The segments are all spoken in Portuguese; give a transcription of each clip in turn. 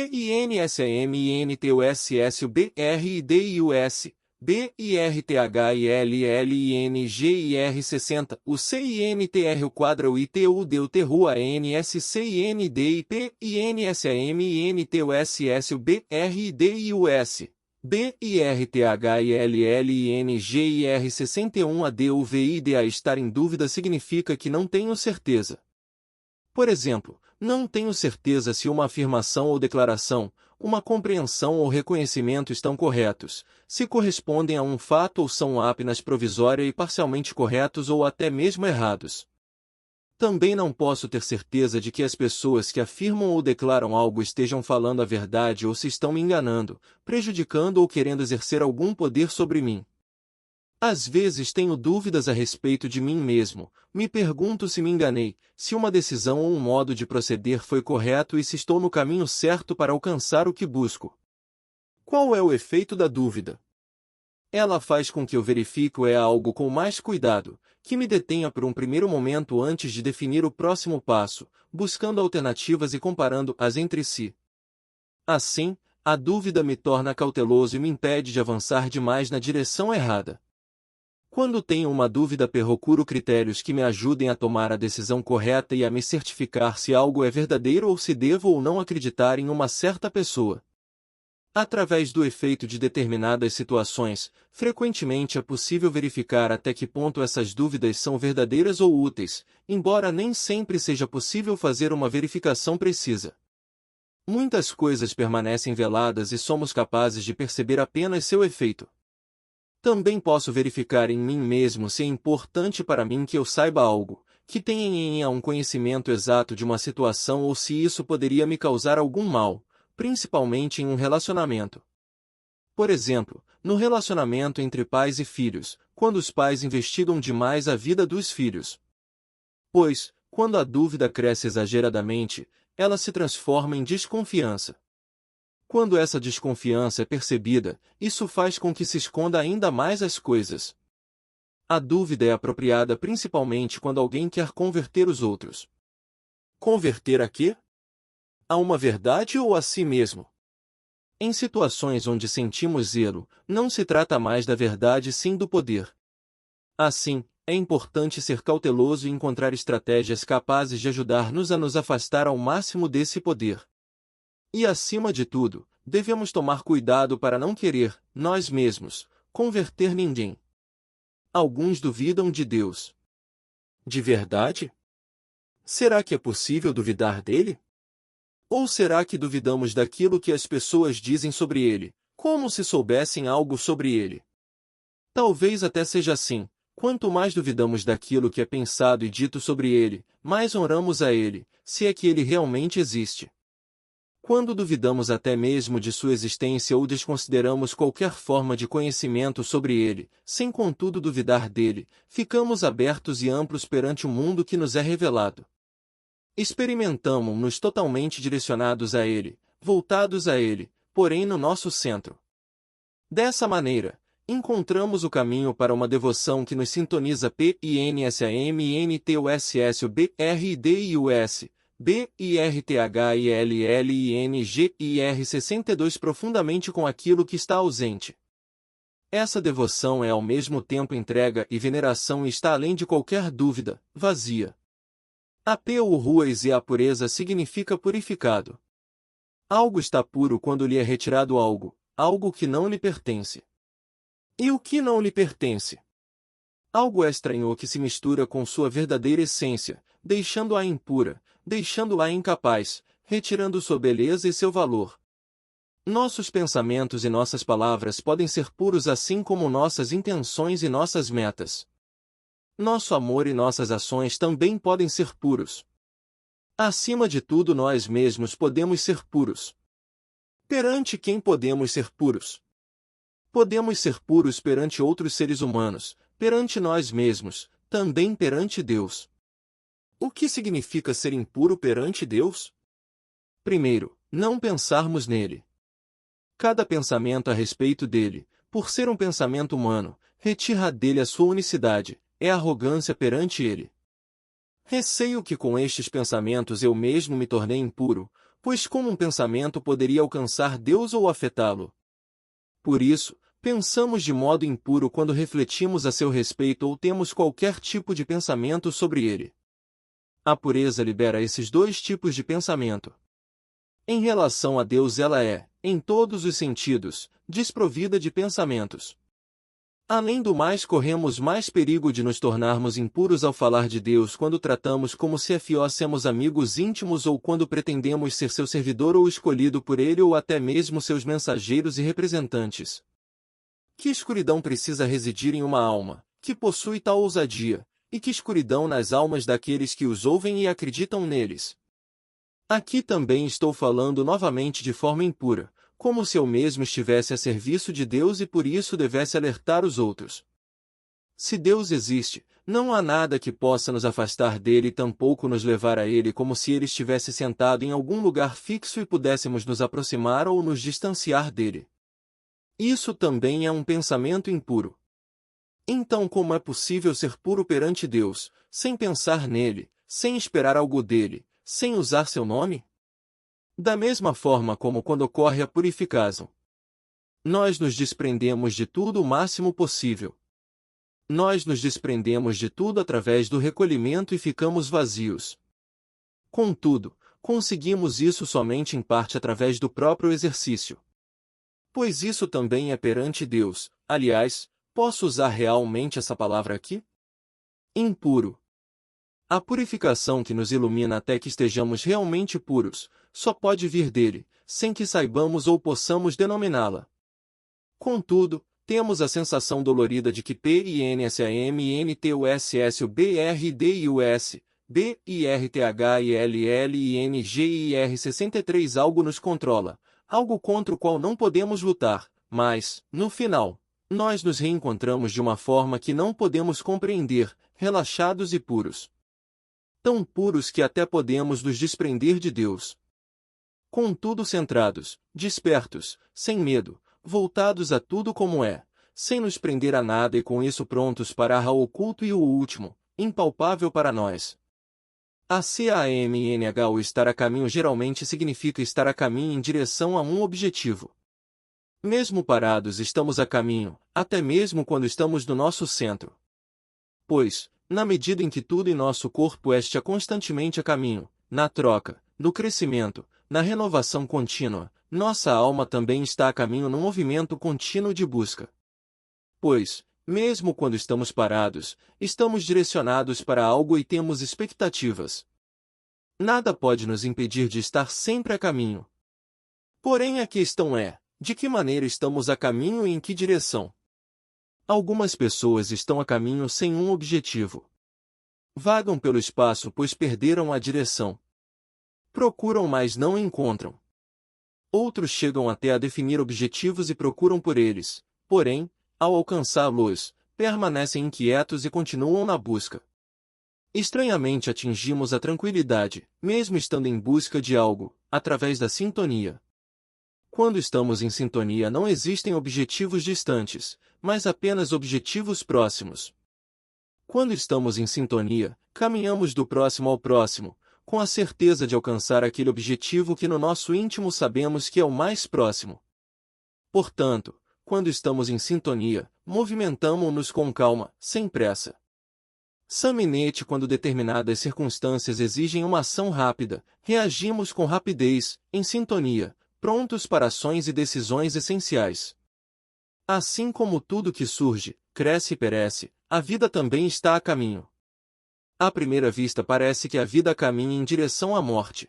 BINSAMINTUSSUBRIDIUS, BIRTHILLINGIR60, o CINTR o quadra o ITU deu terrua NSCINDIP INSAMINTUSSUBRIDIUS, BIRTHILLINGIR61 ADUVIDA estar em dúvida significa que não tenho certeza. Por exemplo, não tenho certeza se uma afirmação ou declaração, uma compreensão ou reconhecimento estão corretos, se correspondem a um fato ou são apenas provisória e parcialmente corretos ou até mesmo errados. Também não posso ter certeza de que as pessoas que afirmam ou declaram algo estejam falando a verdade ou se estão me enganando, prejudicando ou querendo exercer algum poder sobre mim. Às vezes tenho dúvidas a respeito de mim mesmo, me pergunto se me enganei, se uma decisão ou um modo de proceder foi correto e se estou no caminho certo para alcançar o que busco. Qual é o efeito da dúvida? Ela faz com que eu verifique algo com mais cuidado, que me detenha por um primeiro momento antes de definir o próximo passo, buscando alternativas e comparando-as entre si. Assim, a dúvida me torna cauteloso e me impede de avançar demais na direção errada. Quando tenho uma dúvida, procuro critérios que me ajudem a tomar a decisão correta e a me certificar se algo é verdadeiro ou se devo ou não acreditar em uma certa pessoa. Através do efeito de determinadas situações, frequentemente é possível verificar até que ponto essas dúvidas são verdadeiras ou úteis, embora nem sempre seja possível fazer uma verificação precisa. Muitas coisas permanecem veladas e somos capazes de perceber apenas seu efeito. Também posso verificar em mim mesmo se é importante para mim que eu saiba algo, que tenha em um conhecimento exato de uma situação ou se isso poderia me causar algum mal, principalmente em um relacionamento. Por exemplo, no relacionamento entre pais e filhos, quando os pais investigam demais a vida dos filhos. Pois, quando a dúvida cresce exageradamente, ela se transforma em desconfiança. Quando essa desconfiança é percebida, isso faz com que se esconda ainda mais as coisas. A dúvida é apropriada principalmente quando alguém quer converter os outros. Converter a quê? A uma verdade ou a si mesmo? Em situações onde sentimos zelo, não se trata mais da verdade sim do poder. Assim, é importante ser cauteloso e encontrar estratégias capazes de ajudar-nos a nos afastar ao máximo desse poder. E acima de tudo, devemos tomar cuidado para não querer, nós mesmos, converter ninguém. Alguns duvidam de Deus. De verdade? Será que é possível duvidar dele? Ou será que duvidamos daquilo que as pessoas dizem sobre ele, como se soubessem algo sobre ele? Talvez até seja assim. Quanto mais duvidamos daquilo que é pensado e dito sobre ele, mais honramos a ele, se é que ele realmente existe. Quando duvidamos até mesmo de sua existência ou desconsideramos qualquer forma de conhecimento sobre ele, sem contudo duvidar dele, ficamos abertos e amplos perante o mundo que nos é revelado. Experimentamos-nos totalmente direcionados a ele, voltados a ele, porém no nosso centro. Dessa maneira, encontramos o caminho para uma devoção que nos sintoniza PINSAMINTUSSUBRIDIUS, BIRTHILLINGIR62 profundamente com aquilo que está ausente. Essa devoção é ao mesmo tempo entrega e veneração e está além de qualquer dúvida, vazia. A ruas e a pureza significa purificado. Algo está puro quando lhe é retirado algo, algo que não lhe pertence. E o que não lhe pertence? Algo estranho que se mistura com sua verdadeira essência, deixando-a impura, deixando-a incapaz, retirando sua beleza e seu valor. Nossos pensamentos e nossas palavras podem ser puros assim como nossas intenções e nossas metas. Nosso amor e nossas ações também podem ser puros. Acima de tudo, nós mesmos podemos ser puros. Perante quem podemos ser puros? Podemos ser puros perante outros seres humanos, perante nós mesmos, também perante Deus. O que significa ser impuro perante Deus? Primeiro, não pensarmos nele. Cada pensamento a respeito dele, por ser um pensamento humano, retira dele a sua unicidade, é arrogância perante ele. Receio que com estes pensamentos eu mesmo me tornei impuro, Pois como um pensamento poderia alcançar Deus ou afetá-lo? Por isso, pensamos de modo impuro quando refletimos a seu respeito ou temos qualquer tipo de pensamento sobre ele. A pureza libera esses dois tipos de pensamento. Em relação a Deus, ela é, em todos os sentidos, desprovida de pensamentos. Além do mais, corremos mais perigo de nos tornarmos impuros ao falar de Deus quando tratamos como se fôssemos amigos íntimos ou quando pretendemos ser seu servidor ou escolhido por ele ou até mesmo seus mensageiros e representantes. Que escuridão precisa residir em uma alma que possui tal ousadia, e que escuridão nas almas daqueles que os ouvem e acreditam neles. Aqui também estou falando novamente de forma impura, como se eu mesmo estivesse a serviço de Deus e por isso devesse alertar os outros. Se Deus existe, não há nada que possa nos afastar dele e tampouco nos levar a ele como se ele estivesse sentado em algum lugar fixo e pudéssemos nos aproximar ou nos distanciar dele. Isso também é um pensamento impuro. Então, como é possível ser puro perante Deus, sem pensar nele, sem esperar algo dele, sem usar seu nome? Da mesma forma como quando ocorre a purificação, nós nos desprendemos de tudo o máximo possível. Nós nos desprendemos de tudo através do recolhimento e ficamos vazios. Contudo, conseguimos isso somente em parte através do próprio exercício. Pois isso também é perante Deus. Aliás, posso usar realmente essa palavra aqui? Impuro. A purificação que nos ilumina até que estejamos realmente puros, só pode vir dele, sem que saibamos ou possamos denominá-la. Contudo, temos a sensação dolorida de que PINSAMINTUSBRDUS, algo nos controla, algo contra o qual não podemos lutar, mas, no final, nós nos reencontramos de uma forma que não podemos compreender, relaxados e puros. Tão puros que até podemos nos desprender de Deus. Contudo centrados, despertos, sem medo, voltados a tudo como é, sem nos prender a nada e com isso prontos para o oculto e o último, impalpável para nós. O estar a caminho geralmente significa estar a caminho em direção a um objetivo. Mesmo parados estamos a caminho, até mesmo quando estamos no nosso centro. Pois, na medida em que tudo em nosso corpo está constantemente a caminho, na troca, no crescimento, na renovação contínua, nossa alma também está a caminho num movimento contínuo de busca. Pois, mesmo quando estamos parados, estamos direcionados para algo e temos expectativas. Nada pode nos impedir de estar sempre a caminho. Porém a questão é, de que maneira estamos a caminho e em que direção? Algumas pessoas estão a caminho sem um objetivo. Vagam pelo espaço pois perderam a direção. Procuram, mas não encontram. Outros chegam até a definir objetivos e procuram por eles, porém, ao alcançá-los, permanecem inquietos e continuam na busca. Estranhamente atingimos a tranquilidade, mesmo estando em busca de algo, através da sintonia. Quando estamos em sintonia não existem objetivos distantes, mas apenas objetivos próximos. Quando estamos em sintonia, caminhamos do próximo ao próximo, com a certeza de alcançar aquele objetivo que no nosso íntimo sabemos que é o mais próximo. Portanto, quando estamos em sintonia, movimentamo-nos com calma, sem pressa. Saminete, quando determinadas circunstâncias exigem uma ação rápida, reagimos com rapidez, em sintonia, prontos para ações e decisões essenciais. Assim como tudo que surge, cresce e perece, a vida também está a caminho. À primeira vista parece que a vida caminha em direção à morte.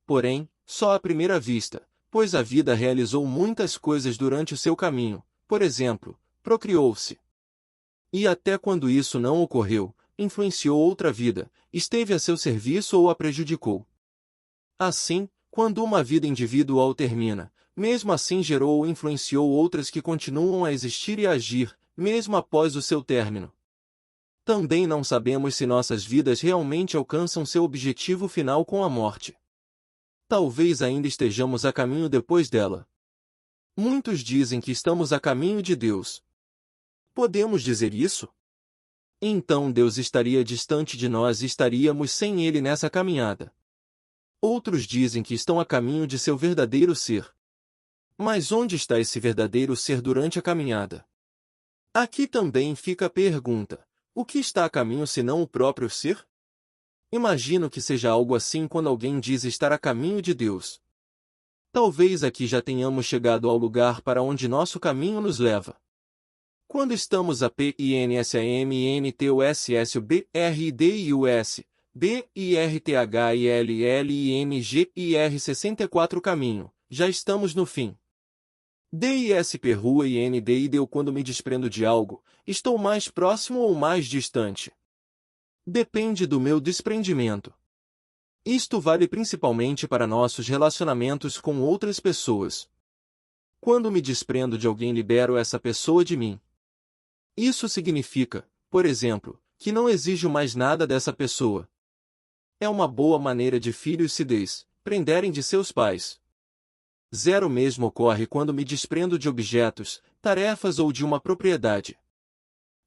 Porém, só à primeira vista, pois a vida realizou muitas coisas durante o seu caminho, por exemplo, procriou-se. E até quando isso não ocorreu, influenciou outra vida, esteve a seu serviço ou a prejudicou. Assim, quando uma vida individual termina, mesmo assim gerou ou influenciou outras que continuam a existir e a agir, mesmo após o seu término. Também não sabemos se nossas vidas realmente alcançam seu objetivo final com a morte. Talvez ainda estejamos a caminho depois dela. Muitos dizem que estamos a caminho de Deus. Podemos dizer isso? Então Deus estaria distante de nós e estaríamos sem Ele nessa caminhada. Outros dizem que estão a caminho de seu verdadeiro ser. Mas onde está esse verdadeiro ser durante a caminhada? Aqui também fica a pergunta: o que está a caminho senão o próprio ser? Imagino que seja algo assim quando alguém diz estar a caminho de Deus. Talvez aqui já tenhamos chegado ao lugar para onde nosso caminho nos leva. Quando estamos a PINSAMINTOSSOBRIDIUS, BIRTHILLINGIR 64 caminho, já estamos no fim. DISP rua e NDI deu quando me desprendo de algo, estou mais próximo ou mais distante. Depende do meu desprendimento. Isto vale principalmente para nossos relacionamentos com outras pessoas. Quando me desprendo de alguém, libero essa pessoa de mim. Isso significa, por exemplo, que não exijo mais nada dessa pessoa. É uma boa maneira de filhos se desprenderem de seus pais. Zero mesmo ocorre quando me desprendo de objetos, tarefas ou de uma propriedade.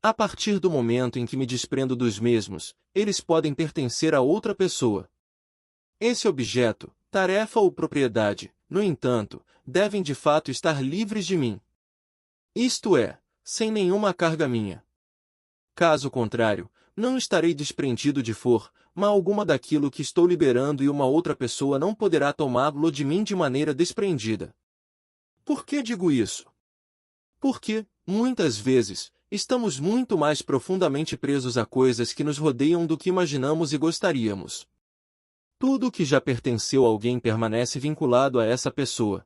A partir do momento em que me desprendo dos mesmos, eles podem pertencer a outra pessoa. Esse objeto, tarefa ou propriedade, no entanto, devem de fato estar livres de mim. Isto é, sem nenhuma carga minha. Caso contrário, não estarei desprendido de forma alguma daquilo que estou liberando e uma outra pessoa não poderá tomá-lo de mim de maneira desprendida. Por que digo isso? Porque, muitas vezes, estamos muito mais profundamente presos a coisas que nos rodeiam do que imaginamos e gostaríamos. Tudo que já pertenceu a alguém permanece vinculado a essa pessoa.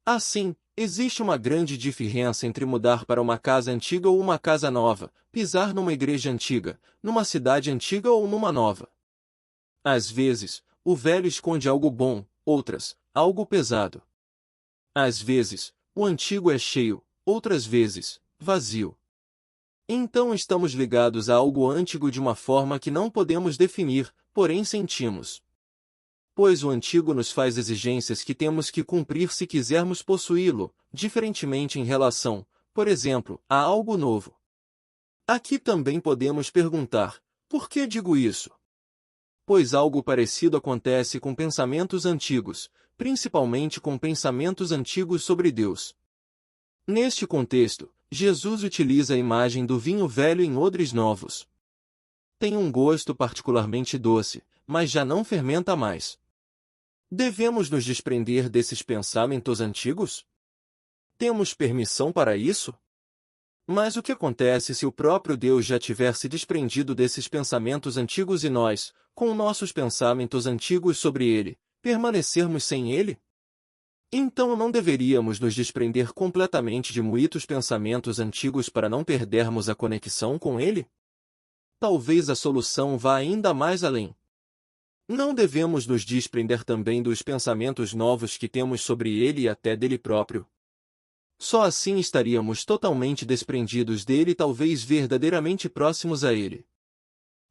Assim, existe uma grande diferença entre mudar para uma casa antiga ou uma casa nova, pisar numa igreja antiga, numa cidade antiga ou numa nova. Às vezes, o velho esconde algo bom, outras, algo pesado. Às vezes, o antigo é cheio, outras vezes, vazio. Então estamos ligados a algo antigo de uma forma que não podemos definir, porém sentimos. Pois o antigo nos faz exigências que temos que cumprir se quisermos possuí-lo, diferentemente em relação, por exemplo, a algo novo. Aqui também podemos perguntar: por que digo isso? Pois algo parecido acontece com pensamentos antigos, principalmente com pensamentos antigos sobre Deus. Neste contexto, Jesus utiliza a imagem do vinho velho em odres novos. Tem um gosto particularmente doce, mas já não fermenta mais. Devemos nos desprender desses pensamentos antigos? Temos permissão para isso? Mas o que acontece se o próprio Deus já tiver se desprendido desses pensamentos antigos e nós, com nossos pensamentos antigos sobre ele, permanecermos sem ele? Então não deveríamos nos desprender completamente de muitos pensamentos antigos para não perdermos a conexão com ele? Talvez a solução vá ainda mais além. Não devemos nos desprender também dos pensamentos novos que temos sobre ele e até dele próprio. Só assim estaríamos totalmente desprendidos dele e talvez verdadeiramente próximos a ele.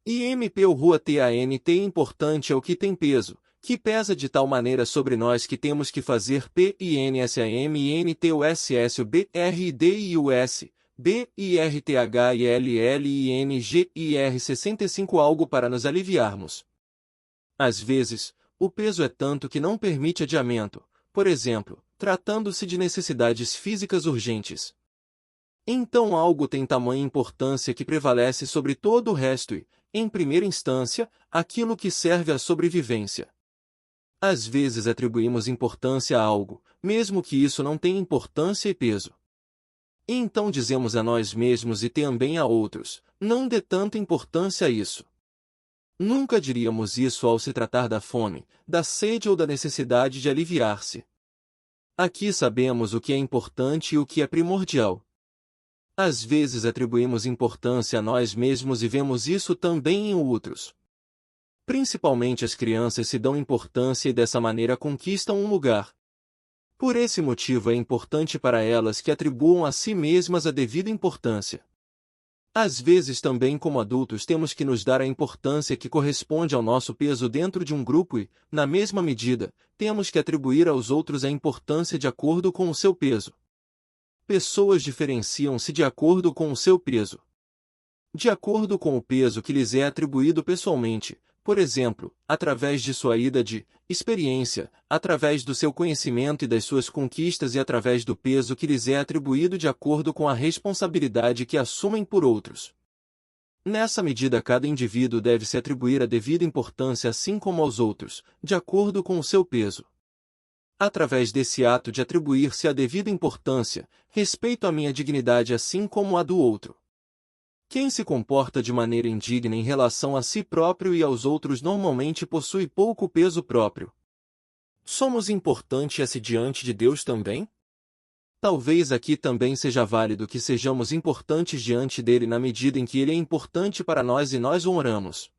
IMP ou rua TANT importante é o que tem peso, que pesa de tal maneira sobre nós que temos que fazer PINSAMINTOSSOBRIDIUS, BIRTHILLINGIR 65 algo para nos aliviarmos. Às vezes, o peso é tanto que não permite adiamento, por exemplo, tratando-se de necessidades físicas urgentes. Então algo tem tamanha importância que prevalece sobre todo o resto e, em primeira instância, aquilo que serve à sobrevivência. Às vezes atribuímos importância a algo, mesmo que isso não tenha importância e peso. E então dizemos a nós mesmos e também a outros: não dê tanta importância a isso. Nunca diríamos isso ao se tratar da fome, da sede ou da necessidade de aliviar-se. Aqui sabemos o que é importante e o que é primordial. Às vezes atribuímos importância a nós mesmos e vemos isso também em outros. Principalmente as crianças se dão importância e dessa maneira conquistam um lugar. Por esse motivo é importante para elas que atribuam a si mesmas a devida importância. Às vezes também como adultos temos que nos dar a importância que corresponde ao nosso peso dentro de um grupo e, na mesma medida, temos que atribuir aos outros a importância de acordo com o seu peso. Pessoas diferenciam-se de acordo com o seu peso. De acordo com o peso que lhes é atribuído pessoalmente, por exemplo, através de sua ida de experiência, através do seu conhecimento e das suas conquistas e através do peso que lhes é atribuído de acordo com a responsabilidade que assumem por outros. Nessa medida, cada indivíduo deve se atribuir a devida importância assim como aos outros, de acordo com o seu peso. Através desse ato de atribuir-se a devida importância, respeito a minha dignidade assim como a do outro. Quem se comporta de maneira indigna em relação a si próprio e aos outros normalmente possui pouco peso próprio. Somos importantes diante de Deus também? Talvez aqui também seja válido que sejamos importantes diante dele na medida em que ele é importante para nós e nós o honramos.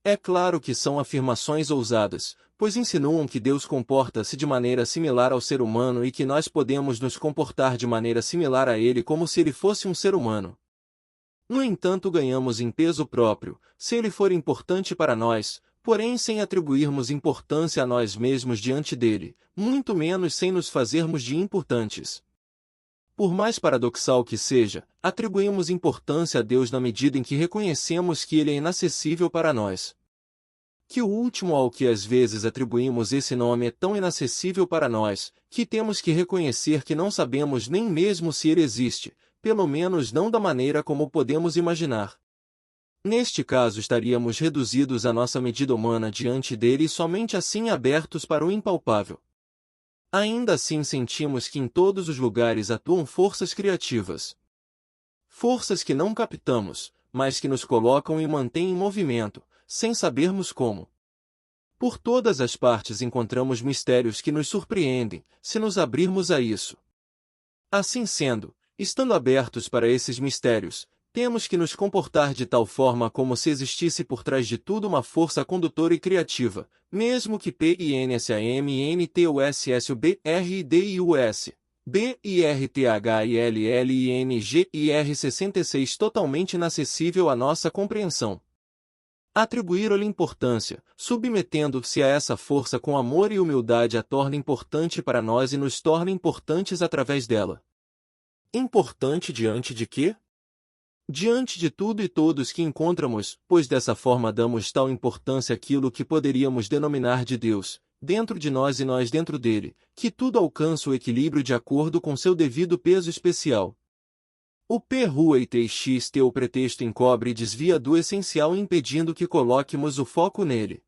É claro que são afirmações ousadas, pois insinuam que Deus comporta-se de maneira similar ao ser humano e que nós podemos nos comportar de maneira similar a ele como se ele fosse um ser humano. No entanto, ganhamos em peso próprio, se ele for importante para nós, porém sem atribuirmos importância a nós mesmos diante dele, muito menos sem nos fazermos de importantes. Por mais paradoxal que seja, atribuímos importância a Deus na medida em que reconhecemos que ele é inacessível para nós. Que o último ao que às vezes atribuímos esse nome é tão inacessível para nós, que temos que reconhecer que não sabemos nem mesmo se ele existe, pelo menos não da maneira como podemos imaginar. Neste caso estaríamos reduzidos à nossa medida humana diante dele e somente assim abertos para o impalpável. Ainda assim sentimos que em todos os lugares atuam forças criativas. Forças que não captamos, mas que nos colocam e mantêm em movimento, sem sabermos como. Por todas as partes encontramos mistérios que nos surpreendem, se nos abrirmos a isso. Assim sendo, estando abertos para esses mistérios, temos que nos comportar de tal forma como se existisse por trás de tudo uma força condutora e criativa, mesmo que PINSAMNTUSSUBRIDIUS, BIRTHILLINGIR66 totalmente inacessível à nossa compreensão. Atribuir-lhe importância, submetendo-se a essa força com amor e humildade a torna importante para nós e nos torna importantes através dela. Importante diante de quê? Diante de tudo e todos que encontramos, pois dessa forma damos tal importância àquilo que poderíamos denominar de Deus, dentro de nós e nós dentro dele, que tudo alcança o equilíbrio de acordo com seu devido peso especial. O PRUEITXT o pretexto encobre e desvia do essencial impedindo que coloquemos o foco nele.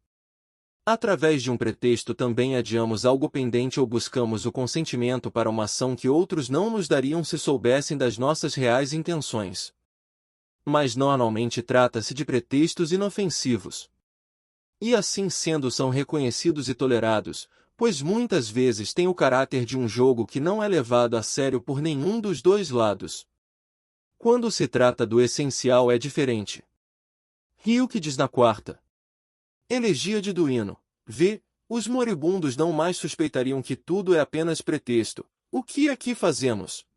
Através de um pretexto também adiamos algo pendente ou buscamos o consentimento para uma ação que outros não nos dariam se soubessem das nossas reais intenções. Mas normalmente trata-se de pretextos inofensivos. E assim sendo são reconhecidos e tolerados, pois muitas vezes têm o caráter de um jogo que não é levado a sério por nenhum dos dois lados. Quando se trata do essencial é diferente. Hilke diz na quarta Elegia do hino, v. Os moribundos não mais suspeitariam que tudo é apenas pretexto. O que aqui fazemos?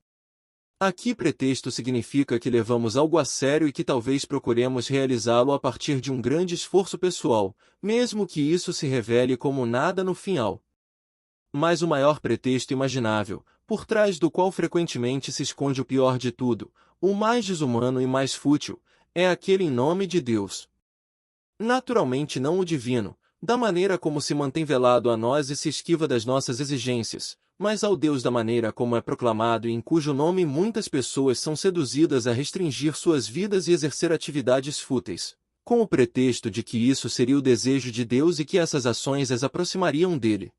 Aqui pretexto significa que levamos algo a sério e que talvez procuremos realizá-lo a partir de um grande esforço pessoal, mesmo que isso se revele como nada no final. Mas o maior pretexto imaginável, por trás do qual frequentemente se esconde o pior de tudo, o mais desumano e mais fútil, é aquele em nome de Deus. Naturalmente não o divino, da maneira como se mantém velado a nós e se esquiva das nossas exigências, mas ao Deus da maneira como é proclamado e em cujo nome muitas pessoas são seduzidas a restringir suas vidas e exercer atividades fúteis, com o pretexto de que isso seria o desejo de Deus e que essas ações as aproximariam dele.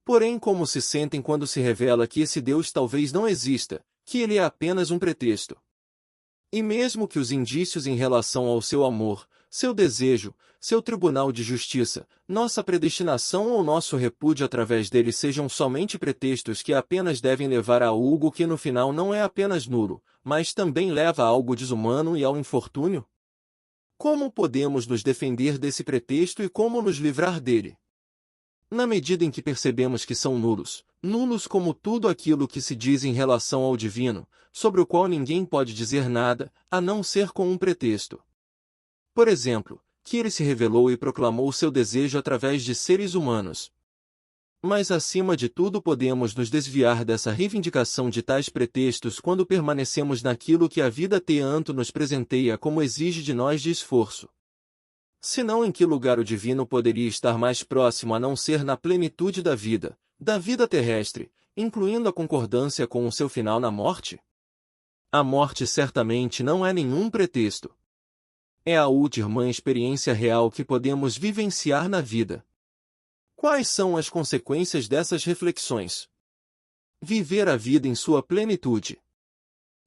Porém, como se sentem quando se revela que esse Deus talvez não exista, que ele é apenas um pretexto? E mesmo que os indícios em relação ao seu amor, seu desejo, seu tribunal de justiça, nossa predestinação ou nosso repúdio através dele sejam somente pretextos que apenas devem levar a algo que no final não é apenas nulo, mas também leva a algo desumano e ao infortúnio? Como podemos nos defender desse pretexto e como nos livrar dele? Na medida em que percebemos que são nulos, nulos como tudo aquilo que se diz em relação ao divino, sobre o qual ninguém pode dizer nada, a não ser com um pretexto. Por exemplo, que ele se revelou e proclamou seu desejo através de seres humanos. Mas acima de tudo podemos nos desviar dessa reivindicação de tais pretextos quando permanecemos naquilo que a vida teanto nos presenteia como exige de nós de esforço. Senão, em que lugar o divino poderia estar mais próximo a não ser na plenitude da vida terrestre, incluindo a concordância com o seu final na morte? A morte certamente não é nenhum pretexto. É a última experiência real que podemos vivenciar na vida. Quais são as consequências dessas reflexões? Viver a vida em sua plenitude.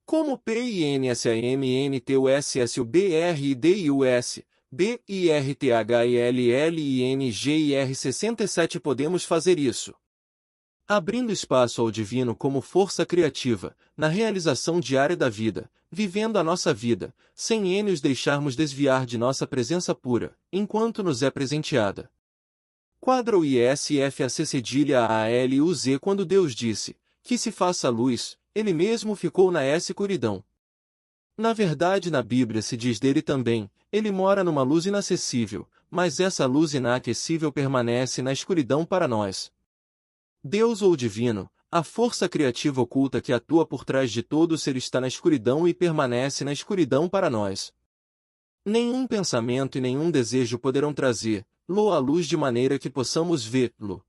Como PINSAMNTUSSUBRIDIUS, BIRTHELLINGIR 67 podemos fazer isso? Abrindo espaço ao divino como força criativa, na realização diária da vida, vivendo a nossa vida, sem nos deixarmos desviar de nossa presença pura, enquanto nos é presenteada. Quadra o ISFAC cedilha ALUZ quando Deus disse, que se faça luz, ele mesmo ficou na escuridão. Na verdade, na Bíblia se diz dele também, ele mora numa luz inacessível, mas essa luz inacessível permanece na escuridão para nós. Deus ou divino, a força criativa oculta que atua por trás de todo ser está na escuridão e permanece na escuridão para nós. Nenhum pensamento e nenhum desejo poderão trazer-lo à luz de maneira que possamos vê-lo.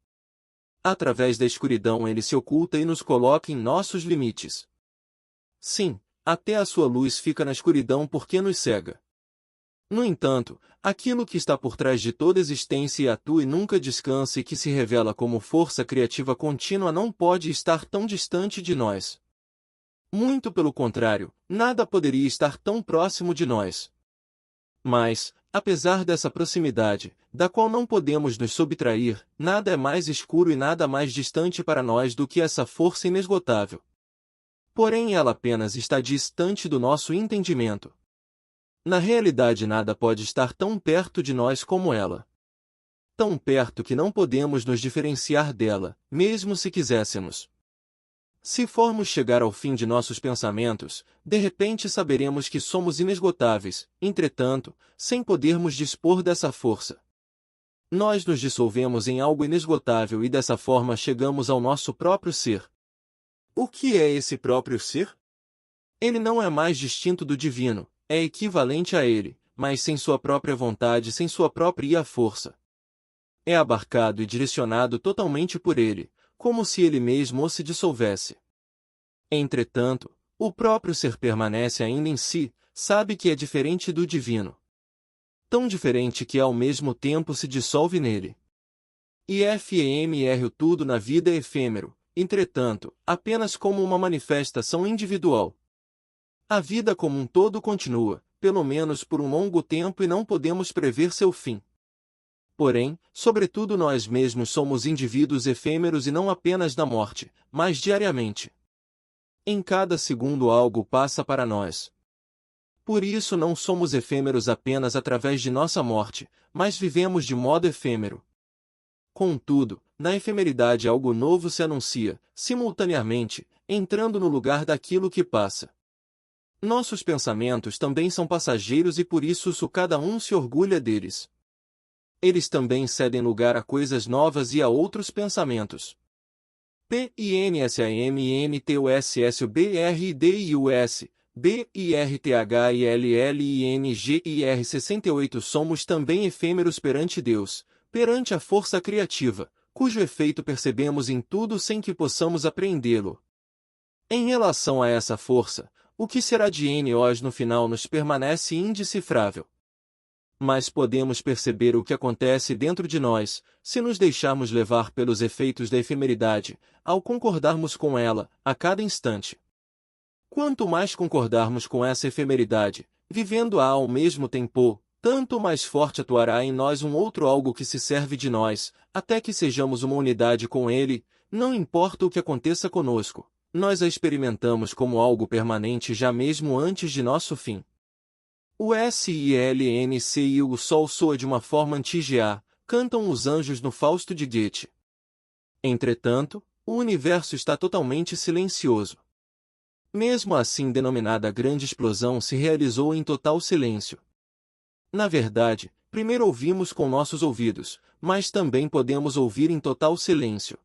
Através da escuridão ele se oculta e nos coloca em nossos limites. Sim, até a sua luz fica na escuridão porque nos cega. No entanto, aquilo que está por trás de toda existência e atua e nunca descansa e que se revela como força criativa contínua não pode estar tão distante de nós. Muito pelo contrário, nada poderia estar tão próximo de nós. Mas, apesar dessa proximidade, da qual não podemos nos subtrair, nada é mais escuro e nada mais distante para nós do que essa força inesgotável. Porém, ela apenas está distante do nosso entendimento. Na realidade, nada pode estar tão perto de nós como ela. Tão perto que não podemos nos diferenciar dela, mesmo se quiséssemos. Se formos chegar ao fim de nossos pensamentos, de repente saberemos que somos inesgotáveis, entretanto, sem podermos dispor dessa força. Nós nos dissolvemos em algo inesgotável e dessa forma chegamos ao nosso próprio ser. O que é esse próprio ser? Ele não é mais distinto do divino, é equivalente a ele, mas sem sua própria vontade, sem sua própria força. É abarcado e direcionado totalmente por ele, como se ele mesmo se dissolvesse. Entretanto, o próprio ser permanece ainda em si, sabe que é diferente do divino. Tão diferente que ao mesmo tempo se dissolve nele. O tudo na vida é efêmero, entretanto, apenas como uma manifestação individual. A vida como um todo continua, pelo menos por um longo tempo e não podemos prever seu fim. Porém, sobretudo nós mesmos somos indivíduos efêmeros e não apenas na morte, mas diariamente. Em cada segundo algo passa para nós. Por isso não somos efêmeros apenas através de nossa morte, mas vivemos de modo efêmero. Contudo, na efemeridade algo novo se anuncia, simultaneamente, entrando no lugar daquilo que passa. Nossos pensamentos também são passageiros e por isso cada um se orgulha deles. Eles também cedem lugar a coisas novas e a outros pensamentos. PINSAMNTUSSUBRIDIUS, BIRTHILLINGIR 68 Somos também efêmeros perante Deus, perante a força criativa, cujo efeito percebemos em tudo sem que possamos apreendê-lo. Em relação a essa força, o que será de nós no final nos permanece indecifrável. Mas podemos perceber o que acontece dentro de nós, se nos deixarmos levar pelos efeitos da efemeridade, ao concordarmos com ela, a cada instante. Quanto mais concordarmos com essa efemeridade, vivendo-a ao mesmo tempo, tanto mais forte atuará em nós um outro algo que se serve de nós, até que sejamos uma unidade com ele, não importa o que aconteça conosco. Nós a experimentamos como algo permanente já mesmo antes de nosso fim. O SILNC e o Sol soa de uma forma anti-GA, cantam os anjos no Fausto de Goethe. Entretanto, o universo está totalmente silencioso. Mesmo assim, denominada grande explosão se realizou em total silêncio. Na verdade, primeiro ouvimos com nossos ouvidos, mas também podemos ouvir em total silêncio.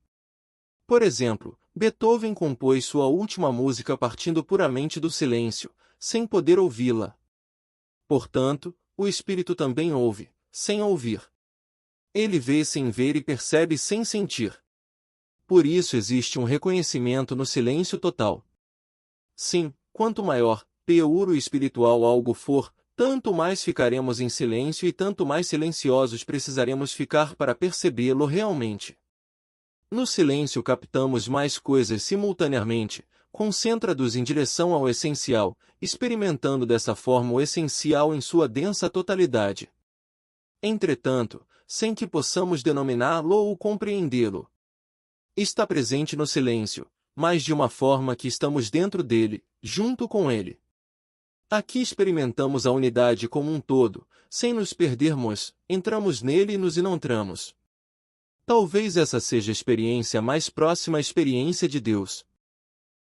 Por exemplo, Beethoven compôs sua última música partindo puramente do silêncio, sem poder ouvi-la. Portanto, o espírito também ouve, sem ouvir. Ele vê sem ver e percebe sem sentir. Por isso existe um reconhecimento no silêncio total. Sim, quanto maior, puro e espiritual algo for, tanto mais ficaremos em silêncio e tanto mais silenciosos precisaremos ficar para percebê-lo realmente. No silêncio captamos mais coisas simultaneamente, concentrados em direção ao essencial, experimentando dessa forma o essencial em sua densa totalidade. Entretanto, sem que possamos denominá-lo ou compreendê-lo, está presente no silêncio, mas de uma forma que estamos dentro dele, junto com ele. Aqui experimentamos a unidade como um todo, sem nos perdermos, entramos nele e nos encontramos. Talvez essa seja a experiência mais próxima à experiência de Deus.